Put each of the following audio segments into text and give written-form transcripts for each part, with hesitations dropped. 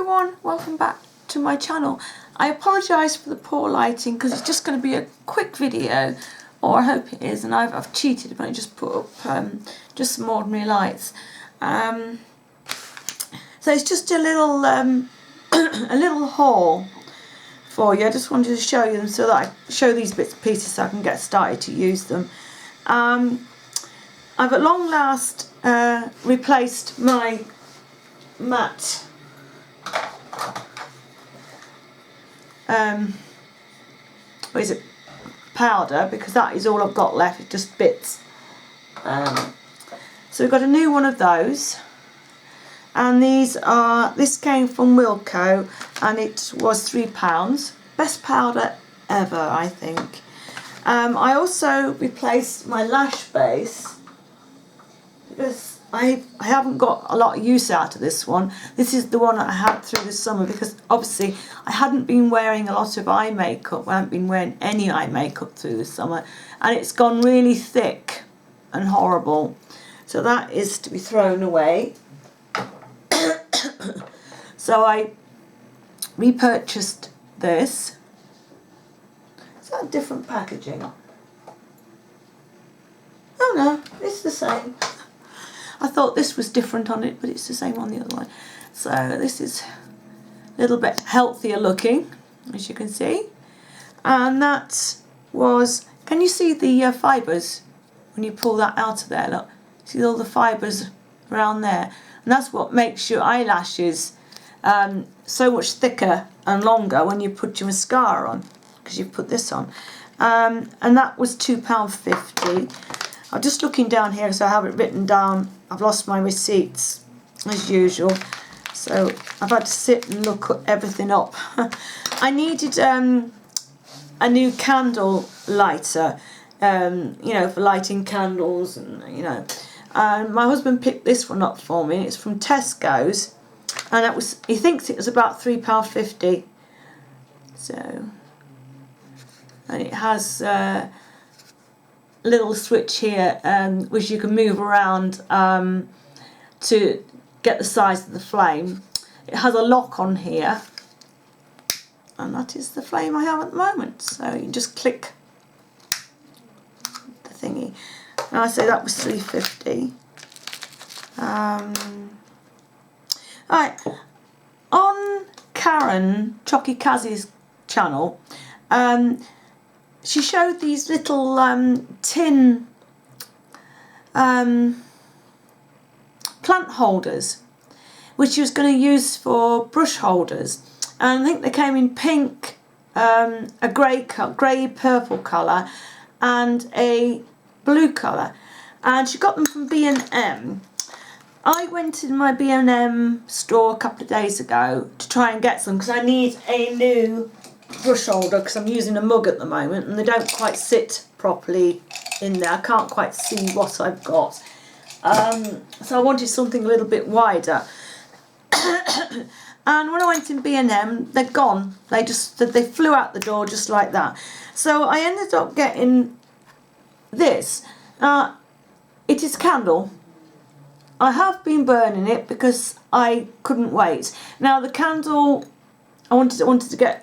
everyone, welcome back to my channel. I apologise for the poor lighting because it's just going to be a quick video, or I hope it is, and I've cheated but I just put up just some ordinary lights. So it's just a little a little haul for you. I just wanted to show you them so that I show these bits and pieces so I can get started to use them. I've at long last replaced my matte what is it, powder, because that is all I've got left. It's just bits. So we've got a new one of those, and this came from Wilko and it was £3. Best powder ever, I think. I also replaced my lash base because I haven't got a lot of use out of this one. This is the one that I had through the summer because obviously I hadn't been wearing a lot of eye makeup. I haven't been wearing any eye makeup through the summer, and it's gone really thick and horrible. So that is to be thrown away. So I repurchased this. Is that different packaging? Oh no, it's the same. I thought this was different on it, but it's the same on the other one. So this is a little bit healthier looking, as you can see. And that was, can you see the fibres when you pull that out of there? Look, see all the fibres around there? And that's what makes your eyelashes so much thicker and longer when you put your mascara on, because you put this on. And that was £2.50. I'm just looking down here, so I have it written down. I've lost my receipts, as usual. So I've had to sit and look everything up. I needed a new candle lighter, you know, for lighting candles, and my husband picked this one up for me. It's from Tesco's, and that was, he thinks it was about £3.50. So, and it has little switch here which you can move around to get the size of the flame. It has a lock on here, and that is the flame I have at the moment. So you just click the thingy. And I say that was £3.50. Right, on Karen Chocky Kazzy's channel, she showed these little tin plant holders, which she was going to use for brush holders. And I think they came in pink, a grey purple colour, and a blue colour. And she got them from B&M. I went in my B&M store a couple of days ago to try and get some because I need a new brush holder, because I'm using a mug at the moment and they don't quite sit properly in there. I can't quite see what I've got. So I wanted something a little bit wider. And when I went in B&M, they're gone. They flew out the door just like that. So I ended up getting this. It is candle. I have been burning it because I couldn't wait. Now the candle, I wanted to get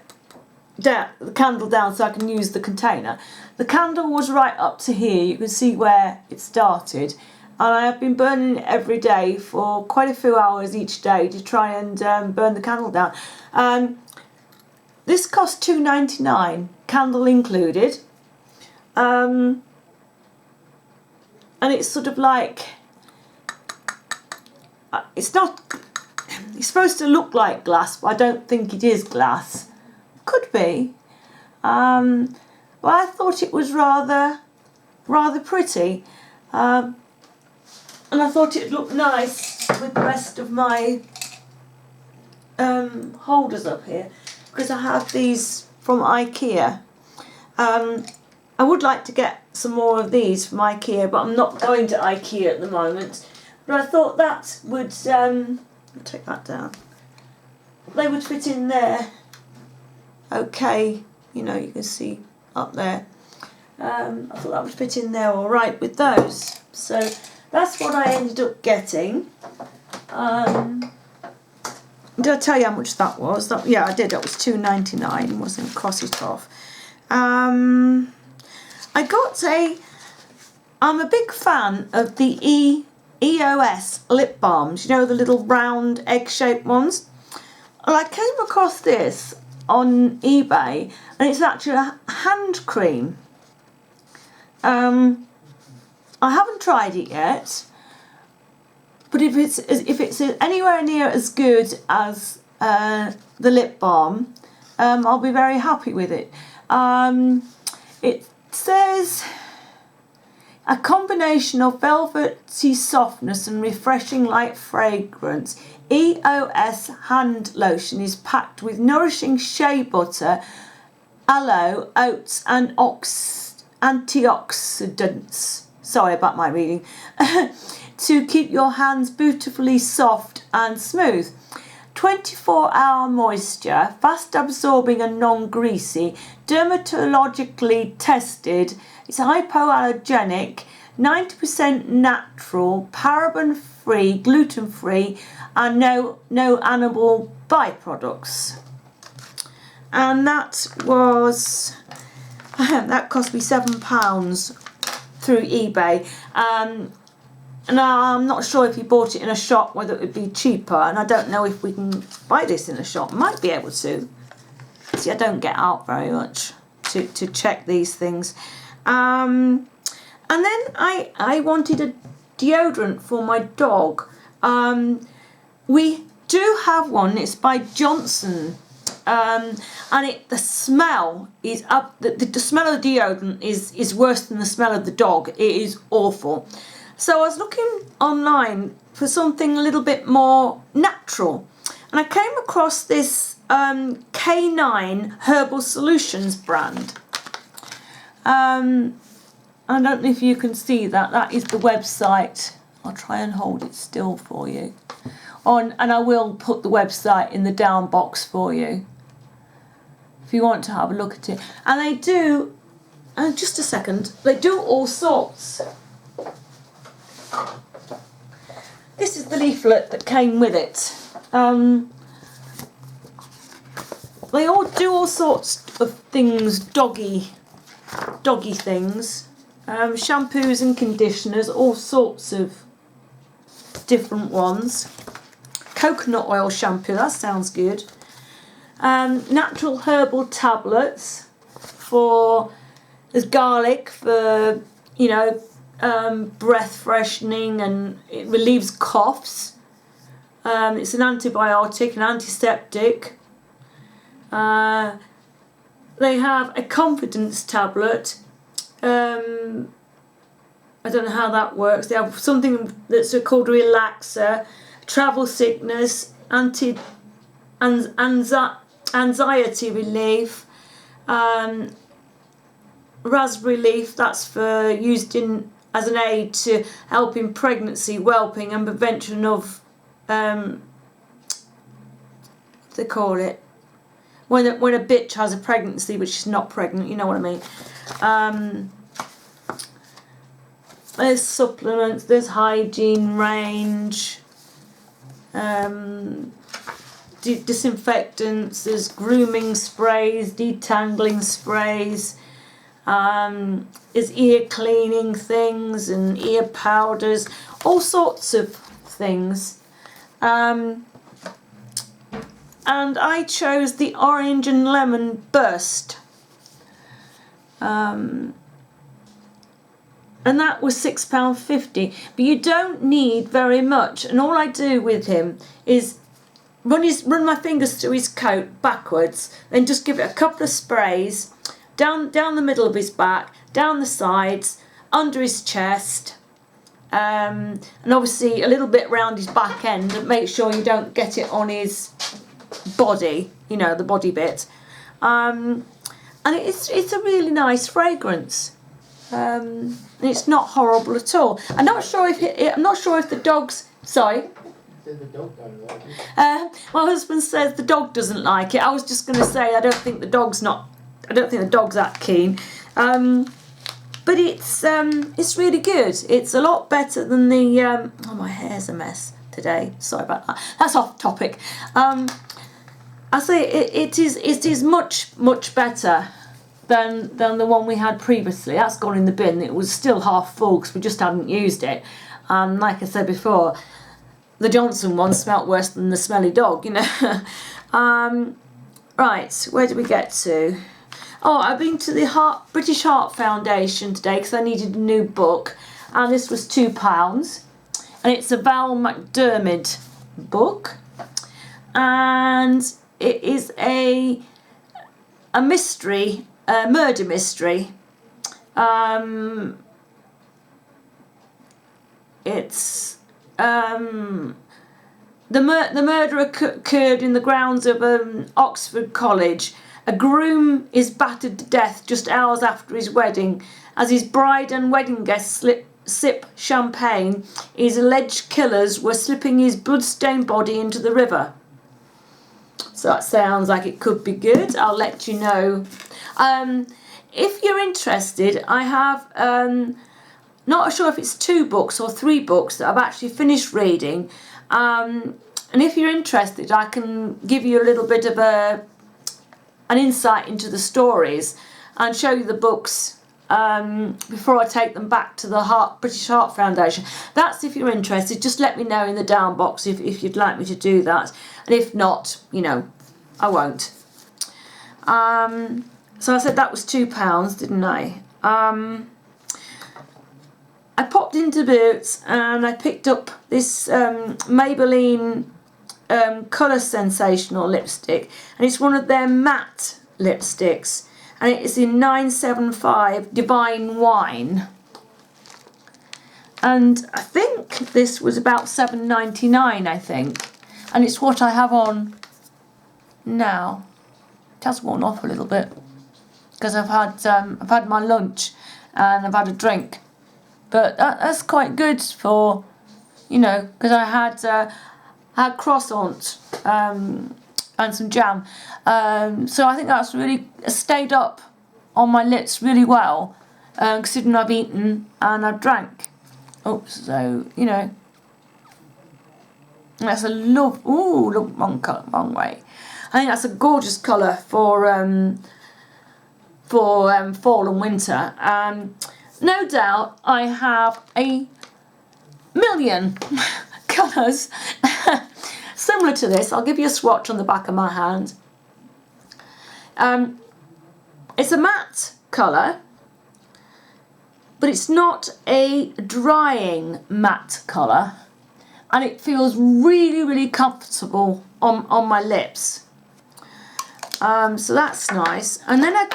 the candle down so I can use the container. The candle was right up to here. You can see where it started, and I have been burning it every day for quite a few hours each day to try and burn the candle down. This cost £2.99, candle included, and it's sort of like, it's supposed to look like glass, but I don't think it is glass. Could be, but I thought it was rather pretty, and I thought it looked nice with the rest of my holders up here, because I have these from IKEA. I would like to get some more of these from IKEA, but I'm not going to IKEA at the moment. But I thought that would I'll take that down. They would fit in there. Okay, you know, you can see up there. I thought that would fit in there all right with those. So that's what I ended up getting. did I tell you how much that was? Yeah, I did. That was £2.99. Wasn't cross it off. I'm a big fan of the EOS lip balms. You know, the little round egg-shaped ones. Well, I came across this on eBay, and it's actually a hand cream. I haven't tried it yet, but if it's anywhere near as good as the lip balm, I'll be very happy with it. It says a combination of velvety softness and refreshing light fragrance. EOS hand lotion is packed with nourishing shea butter, aloe, oats and antioxidants. Sorry about my reading. To keep your hands beautifully soft and smooth. 24-hour moisture, fast absorbing and non-greasy, dermatologically tested. It's hypoallergenic, 90% natural, paraben-free, gluten-free, and no animal byproducts. And that cost me £7 through eBay. And I'm not sure if you bought it in a shop whether it would be cheaper, and I don't know if we can buy this in a shop. Might be able to. See, I don't get out very much to check these things. And then I wanted a deodorant for my dog. We do have one. It's by Johnson, and the smell is up. The smell of the deodorant is worse than the smell of the dog. It is awful. So I was looking online for something a little bit more natural, and I came across this K9 Herbal Solutions brand. I don't know if you can see that. That is the website. I'll try and hold it still for you. And I will put the website in the down box for you if you want to have a look at it. And they do, just a second, they do all sorts. This is the leaflet that came with it. They all do all sorts of things, doggy things. Shampoos and conditioners, all sorts of different ones. Coconut oil shampoo, that sounds good. Natural herbal tablets there's garlic for, breath freshening, and it relieves coughs. It's an antibiotic, an antiseptic. They have a confidence tablet. I don't know how that works. They have something that's called a relaxer, travel sickness, anxiety relief, raspberry leaf, that's used as an aid to help in pregnancy, whelping and prevention of what they call it, when a bitch has a pregnancy which is not pregnant, you know what I mean. There's supplements, there's hygiene range, disinfectants, there's grooming sprays, detangling sprays, there's ear cleaning things and ear powders, all sorts of things. And I chose the orange and lemon burst. And that was £6.50. But you don't need very much. And all I do with him is run my fingers through his coat backwards, then just give it a couple of sprays down the middle of his back, down the sides, under his chest, and obviously a little bit round his back end, and make sure you don't get it on his body, the body bit. And it's a really nice fragrance. And it's not horrible at all. I'm not sure if the dog's. Sorry. My husband says the dog doesn't like it. I was just going to say I don't think the dog's that keen. But it's really good. It's a lot better than the. Oh, my hair's a mess. today. Sorry about that. That's off topic. I say it is much better than the one we had previously. That's gone in the bin. It was still half full because we just hadn't used it. Like I said before, the Johnson one smelt worse than the smelly dog, you know. Right, where did we get to? Oh, I've been to the British Heart Foundation today because I needed a new book, and this was £2, and it's a Val McDermid book, and it is a mystery, a murder mystery. It's the murder occurred in the grounds of Oxford College. A groom is battered to death just hours after his wedding. As his bride and wedding guests sip champagne, his alleged killers were slipping his blood-stained body into the river. So that sounds like it could be good. I'll let you know. If you're interested, I have, not sure if it's 2 books or 3 books that I've actually finished reading. And if you're interested, I can give you a little bit of an insight into the stories and show you the books before I take them back to the British Heart Foundation. That's if you're interested. Just let me know in the down box if you'd like me to do that. And if not, you know, I won't. So I said that was £2, didn't I? I popped into Boots and I picked up this Maybelline Colour Sensational lipstick, and it's one of their matte lipsticks, and it is in 975 Divine Wine, and I think this was about £7.99, I think, and it's what I have on now. It has worn off a little bit because I've had my lunch and I've had a drink, but that's quite good for, you know, because I had croissant and some jam, so I think that's really stayed up on my lips really well, considering I've eaten and I've drank. Oh, so you know, that's a love. Ooh, look, wrong way. I think that's a gorgeous colour for fall and winter. No doubt I have a million colours similar to this. I'll give you a swatch on the back of my hand. It's a matte colour, but it's not a drying matte colour, and it feels really comfortable on my lips. So that's nice. And then I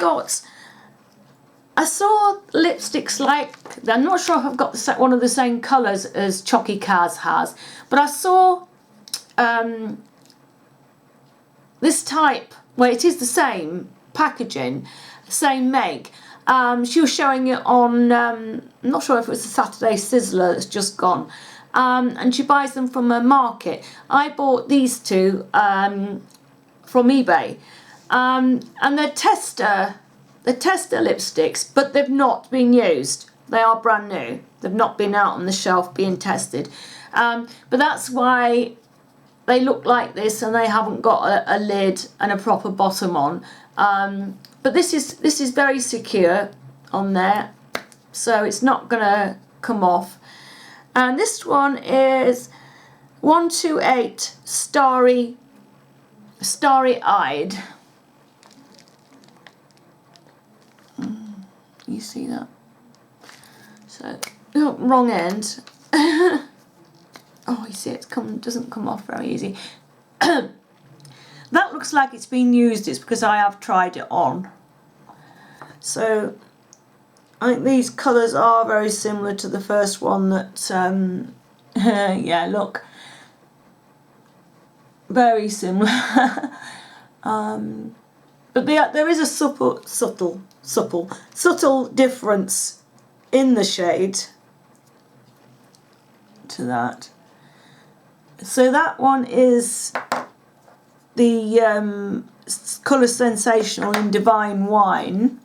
saw lipsticks like, I'm not sure if I've got one of the same colours as Chocky Kaz has, but I saw this type where it is the same packaging, same make. She was showing it on, I'm not sure if it was the Saturday Sizzler that's just gone, and she buys them from a market. I bought these two from eBay, and they're tester lipsticks, but they've not been used. They are brand new. They've not been out on the shelf being tested, but that's why they look like this, and they haven't got a lid and a proper bottom on. But this is very secure on there, so it's not gonna come off. And this one is 128 Starry Eyed. You see that? So, oh, wrong end. Oh, you see, doesn't come off very easy. That looks like it's been used. It's because I have tried it on. So I think these colours are very similar to the first one that, yeah, look. Very similar. But there is a subtle difference in the shade to that. So that one is the Colour Sensational in Divine Wine,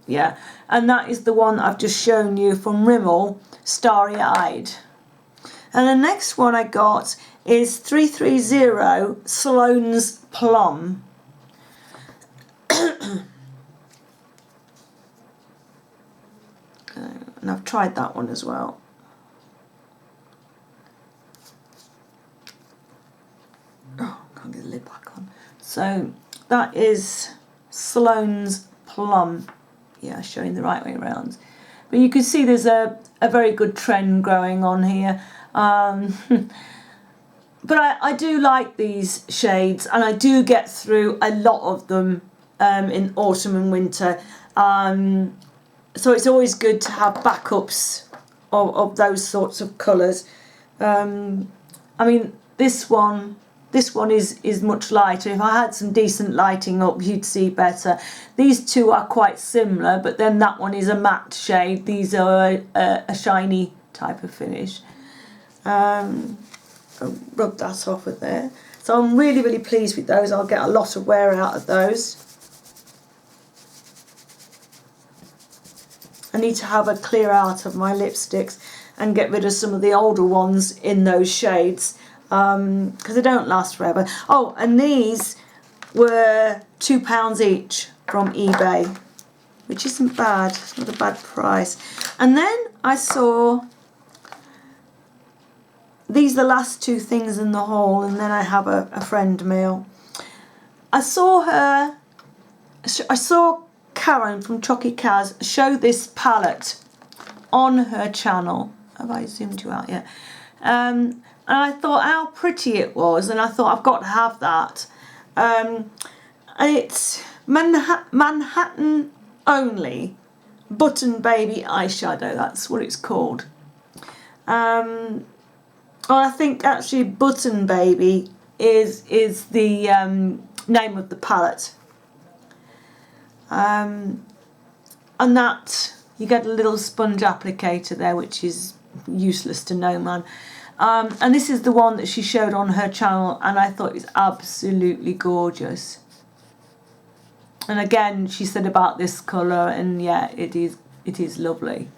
yeah, and that is the one I've just shown you from Rimmel, Starry Eyed. And the next one I got is 330 Sloan's Plum. And I've tried that one as well. Oh, can't get the lid back on. So that is Sloan's Plum. Yeah, showing the right way around. But you can see there's a very good trend growing on here. But I do like these shades, and I do get through a lot of them in autumn and winter. So it's always good to have backups of those sorts of colours. I mean, this one is much lighter. If I had some decent lighting up, you'd see better. These two are quite similar, but then that one is a matte shade. These are a shiny type of finish. I'll rub that off with there. So I'm really, really pleased with those. I'll get a lot of wear out of those. I need to have a clear out of my lipsticks and get rid of some of the older ones in those shades, because they don't last forever. Oh, and these were £2 each from eBay, which isn't bad. It's not a bad price. And then I saw, these are the last two things in the haul, and then I have a friend meal. I saw Karen from Chocky Kaz show this palette on her channel. Have I zoomed you out yet? And I thought how pretty it was, and I thought I've got to have that. And it's Manhattan Only Button Baby Eyeshadow. That's what it's called. Well, I think actually Button Baby is the name of the palette. And that you get a little sponge applicator there, which is useless to no man. And this is the one that she showed on her channel, and I thought it was absolutely gorgeous. And again, she said about this colour, and yeah, it is lovely.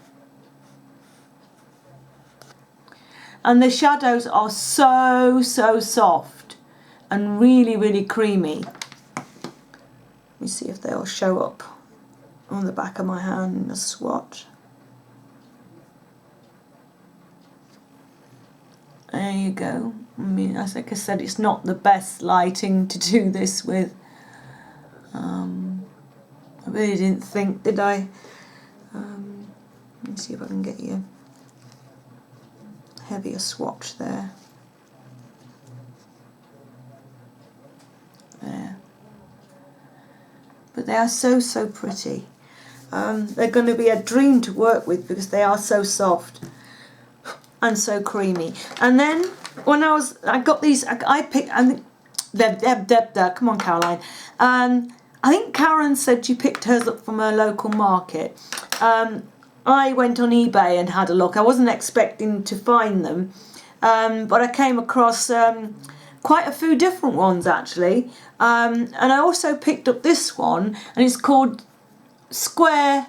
And the shadows are so soft and really, really creamy. Let me see if they'll show up on the back of my hand in a swatch. There you go. I mean, as like I said, it's not the best lighting to do this with. I really didn't think, did I? Let me see if I can get you a heavier swatch there. There. But they are so pretty. They're going to be a dream to work with because they are so soft and so creamy. And then when I got these, I picked, and come on, Caroline. I think Karen said she picked hers up from her local market. I went on eBay and had a look. I wasn't expecting to find them, but I came across quite a few different ones actually. And I also picked up this one, and it's called Square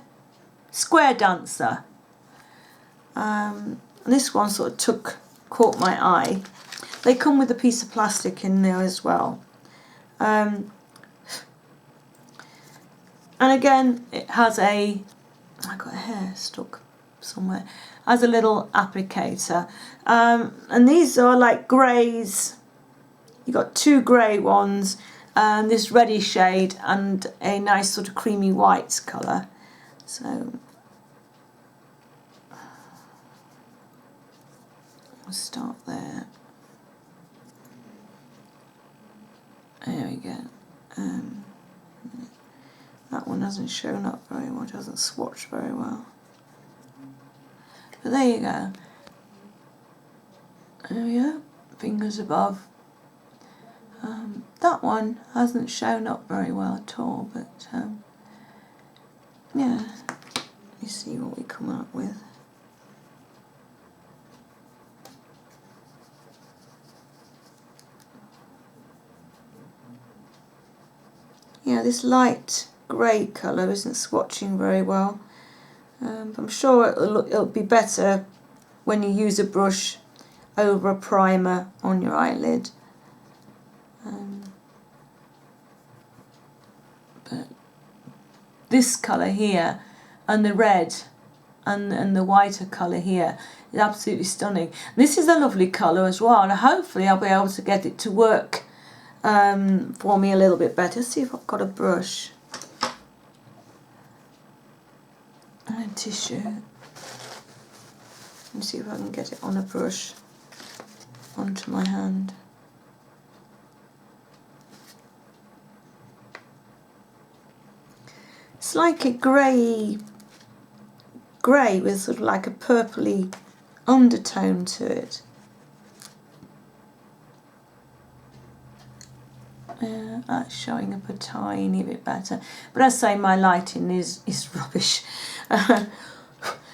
Dancer. And this one sort of caught my eye. They come with a piece of plastic in there as well. And again, it has I got a hair stuck somewhere, has a little applicator. And these are like greys. You got two grey ones, this reddish shade, and a nice sort of creamy white colour. So I'll start there. There we go. That one hasn't shown up very much, hasn't swatched very well. But there you go. There we go. Fingers above. That one hasn't shown up very well at all, but yeah. Let me see what we come up with. Yeah, this light grey colour isn't swatching very well. I'm sure it'll be better when you use a brush over a primer on your eyelid. But this colour here and the red and the whiter colour here is absolutely stunning. This is a lovely colour as well, and hopefully I'll be able to get it to work for me a little bit better. Let's see if I've got a brush and a tissue. Let's see if I can get it on a brush onto my hand. It's like a grey with sort of like a purpley undertone to it. That's showing up a tiny bit better, but as I say, my lighting is rubbish.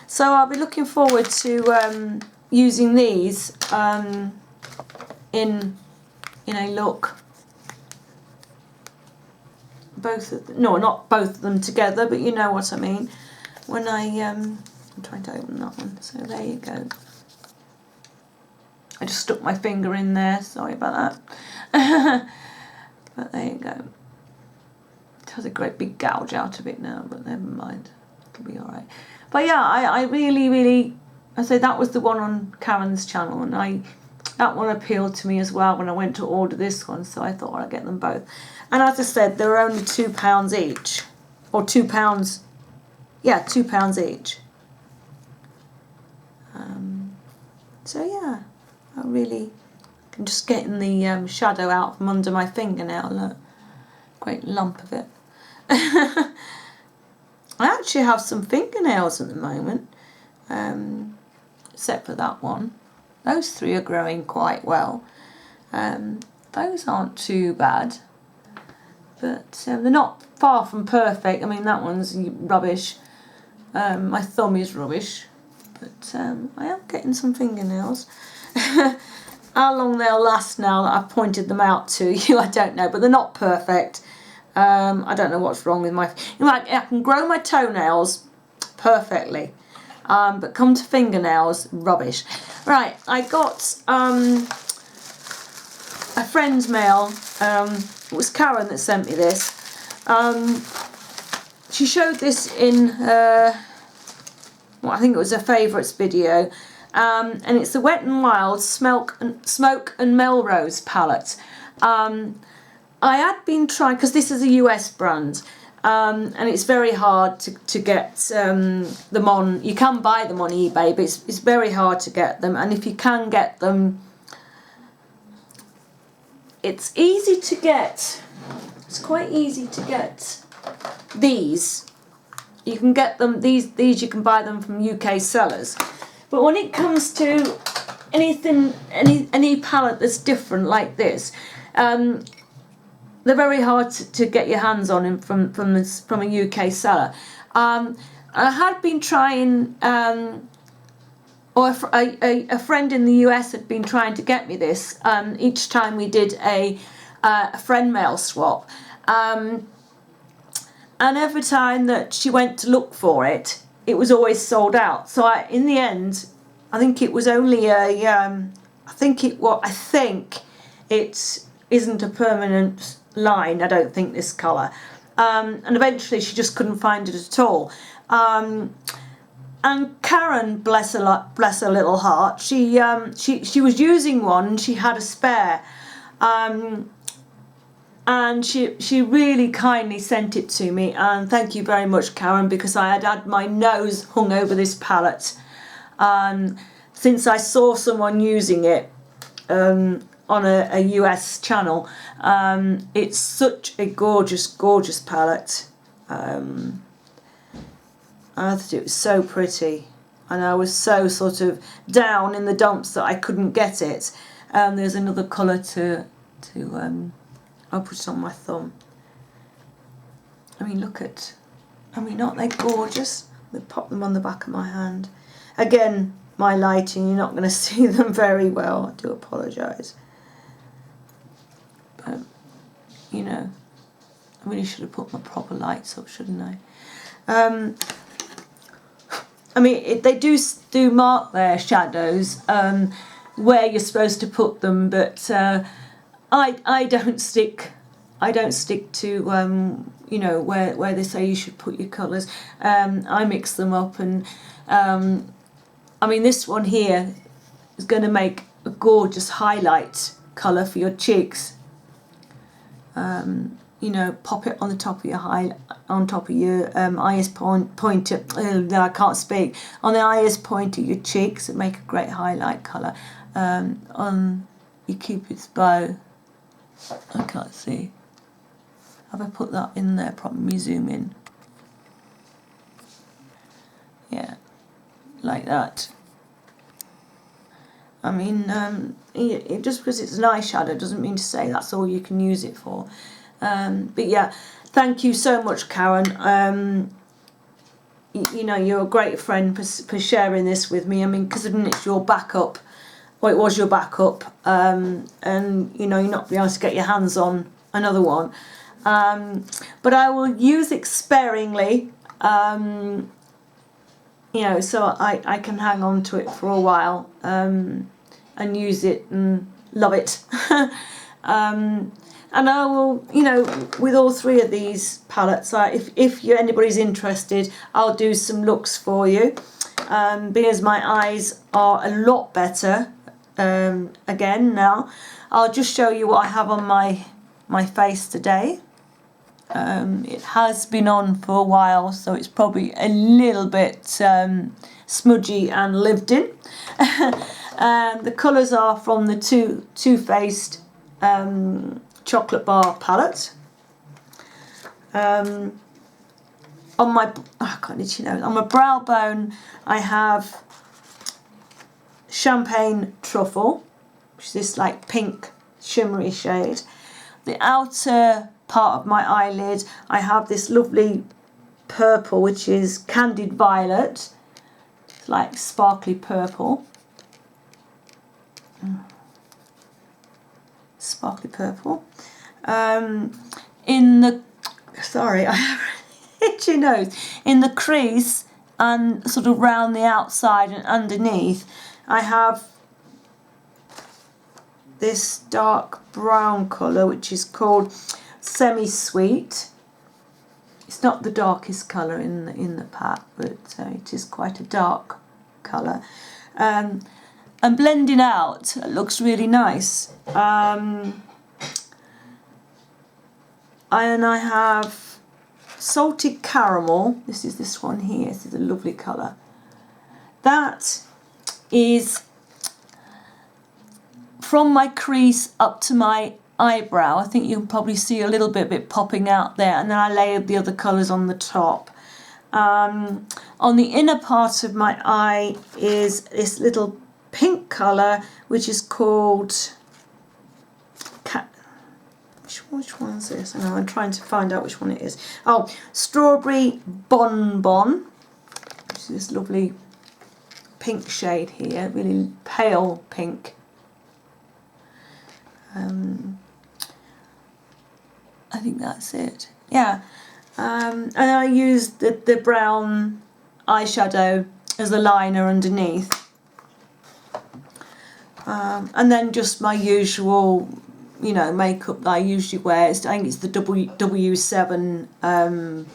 So I'll be looking forward to using these in a look. Both of them, no, not both of them together, but you know what I mean. When I'm trying to open that one, so there you go. I just stuck my finger in there, sorry about that. But there you go. It has a great big gouge out of it now, but never mind, it'll be alright. But yeah, I really, I say that was the one on Karen's channel, and that one appealed to me as well when I went to order this one, so I thought I'd get them both. And as I said, they're only £2 each, or £2, yeah, £2 each. So yeah, I really can just getting the shadow out from under my fingernail. Look, great lump of it. I actually have some fingernails at the moment, except for that one. Those three are growing quite well. Those aren't too bad, but they're not far from perfect. I mean, that one's rubbish. My thumb is rubbish, but I am getting some fingernails. How long they'll last now that I've pointed them out to you, I don't know, but they're not perfect. I don't know what's wrong with my... I can grow my toenails perfectly, but come to fingernails, rubbish. Right, I got a friend's mail. It was Karen that sent me this. She showed this in, well, I think it was her favourites video. And it's the Wet n Wild Smoke and Melrose palette. I had been trying, because this is a US brand, and it's very hard to get them on. You can buy them on eBay, but it's very hard to get them. And if you can get them, it's easy to get. It's quite easy to get these. You can get them, these you can buy them from UK sellers. But when it comes to anything, any palette that's different like this, they're very hard to get your hands on from a UK seller. I had been trying, or a friend in the US had been trying to get me this each time we did a friend mail swap. And every time that she went to look for it, it was always sold out. So in the end, I think it was only a, I think it isn't a permanent line, I don't think, this colour. And eventually she just couldn't find it at all. And Karen, bless her little heart, she was using one and she had a spare. And she really kindly sent it to me, and thank you very much, Karen, because I had my nose hung over this palette since I saw someone using it on a US channel. It's such a gorgeous palette. I thought it was so pretty, and I was so sort of down in the dumps that I couldn't get it. There's another colour to I'll put it on my thumb. I mean, aren't they gorgeous? They pop them on the back of my hand. Again, my lighting, you're not going to see them very well. I do apologise. But, you know, I really should have put my proper lights up, shouldn't I? I mean, they do mark their shadows. where you're supposed to put them, but I don't stick to you know, where they say you should put your colours. I mix them up, and I mean, this one here is going to make a gorgeous highlight colour for your cheeks. You know, pop it on the top of your highest pointer. I can't speak. On the highest point of your cheeks, and make a great highlight colour. On your Cupid's bow, I can't see. Have I put that in there? Probably zoom in. Yeah, like that. I mean, just because it's an eyeshadow doesn't mean to say that's all you can use it for. But yeah, thank you so much, Karen. You know, you're a great friend for sharing this with me. I mean, because it's your backup. Well, it was your backup. And, you know, you're not be able to get your hands on another one. But I will use it sparingly. You know, so I can hang on to it for a while, and use it and love it. And I will, you know, with all three of these palettes, if anybody's interested, I'll do some looks for you, because my eyes are a lot better. Again, now I'll just show you what I have on my face today. It has been on for a while, so it's probably a little bit smudgy and lived in. The colours are from the Too Faced chocolate bar palette. On my on my brow bone, I have Champagne Truffle, which is this like pink shimmery shade. The outer part of my eyelid, I have this lovely purple, which is Candied Violet. It's like sparkly purple. Sparkly purple. In the, sorry, I have an itchy nose. In the crease and sort of round the outside and underneath, I have this dark brown colour, which is called Semi-Sweet. It's not the darkest colour in the pack, but it is quite a dark colour. And blending out, it looks really nice. And I have Salted Caramel. This is this one here. This is a lovely colour. That is from my crease up to my eyebrow. I think you'll probably see a little bit of it popping out there, and then I layered the other colours on the top. On the inner part of my eye is this little pink colour, which is called which one's this? I know, I'm trying to find out which one it is. Oh, Strawberry Bonbon, which is this lovely pink shade here, really pale pink. I think that's it. Yeah. And I used the brown eyeshadow as a liner underneath. And then just my usual, you know, makeup that I usually wear. I think it's the W7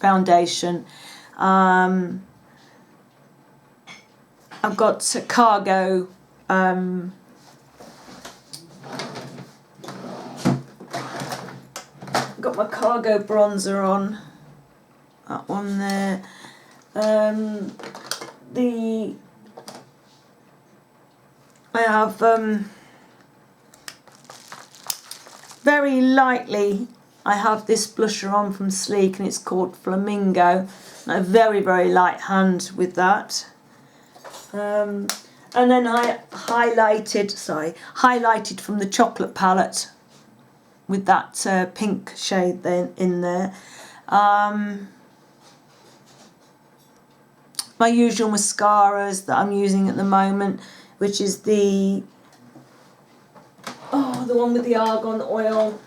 foundation. I've got a cargo got my cargo bronzer on, that one there. I have very lightly, I have this blusher on from Sleek, and it's called Flamingo. And a very, very light hand with that. And then I highlighted from the chocolate palette with that pink shade then in there. My usual mascaras that I'm using at the moment, which is the one with the argan oil.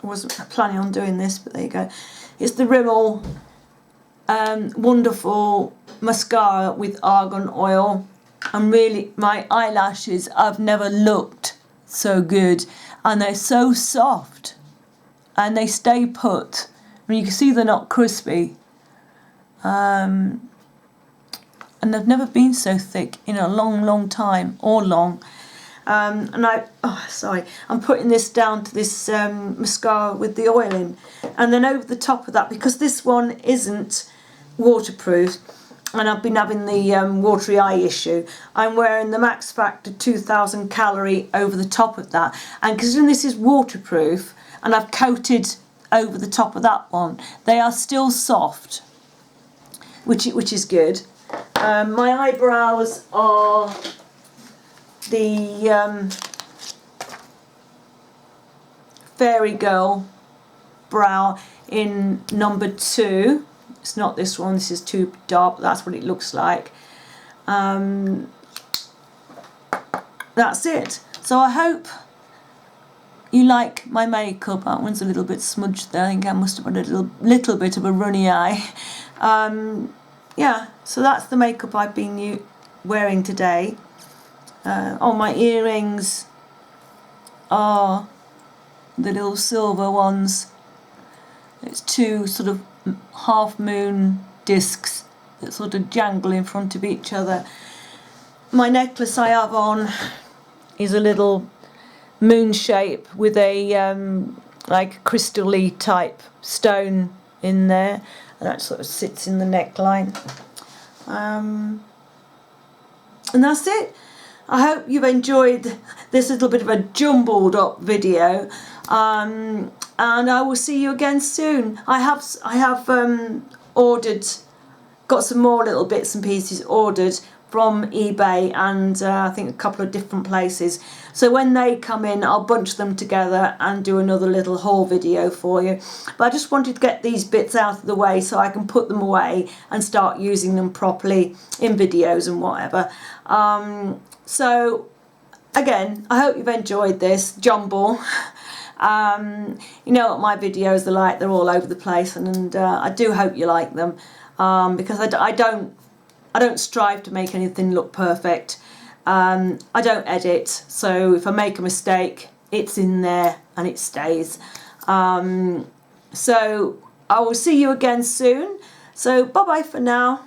I wasn't planning on doing this, but there you go. It's the Rimmel Wonderful Mascara with Argan Oil. And really, my eyelashes, I've never looked so good. And they're so soft. And they stay put. I mean, you can see they're not crispy. And they've never been so thick in a long time, or long. And I'm putting this down to this mascara with the oil in. And then over the top of that, because this one isn't waterproof, and I've been having the watery eye issue, I'm wearing the Max Factor 2000 calorie over the top of that. And considering this is waterproof, and I've coated over the top of that one, they are still soft, which is good. My eyebrows are the Fairy Girl brow in number 2. It's not this one, this is too dark, but that's what it looks like. That's it. So I hope you like my makeup. That one's a little bit smudged there. I think I must have had a little bit of a runny eye. Yeah, so that's the makeup I've been wearing today. My earrings are the little silver ones. It's 2 sort of half moon discs that sort of jangle in front of each other. My necklace I have on is a little moon shape with a like crystal-y type stone in there, and that sort of sits in the neckline. And that's it. I hope you've enjoyed this little bit of a jumbled up video, and I will see you again soon. I have got some more little bits and pieces ordered from eBay and I think a couple of different places. So when they come in, I'll bunch them together and do another little haul video for you. But I just wanted to get these bits out of the way so I can put them away and start using them properly in videos and whatever. So again, I hope you've enjoyed this jumble. You know what my videos are like, they're all over the place, and I do hope you like them, because I don't strive to make anything look perfect. I don't edit, so if I make a mistake, it's in there and it stays. So I will see you again soon. So bye bye for now.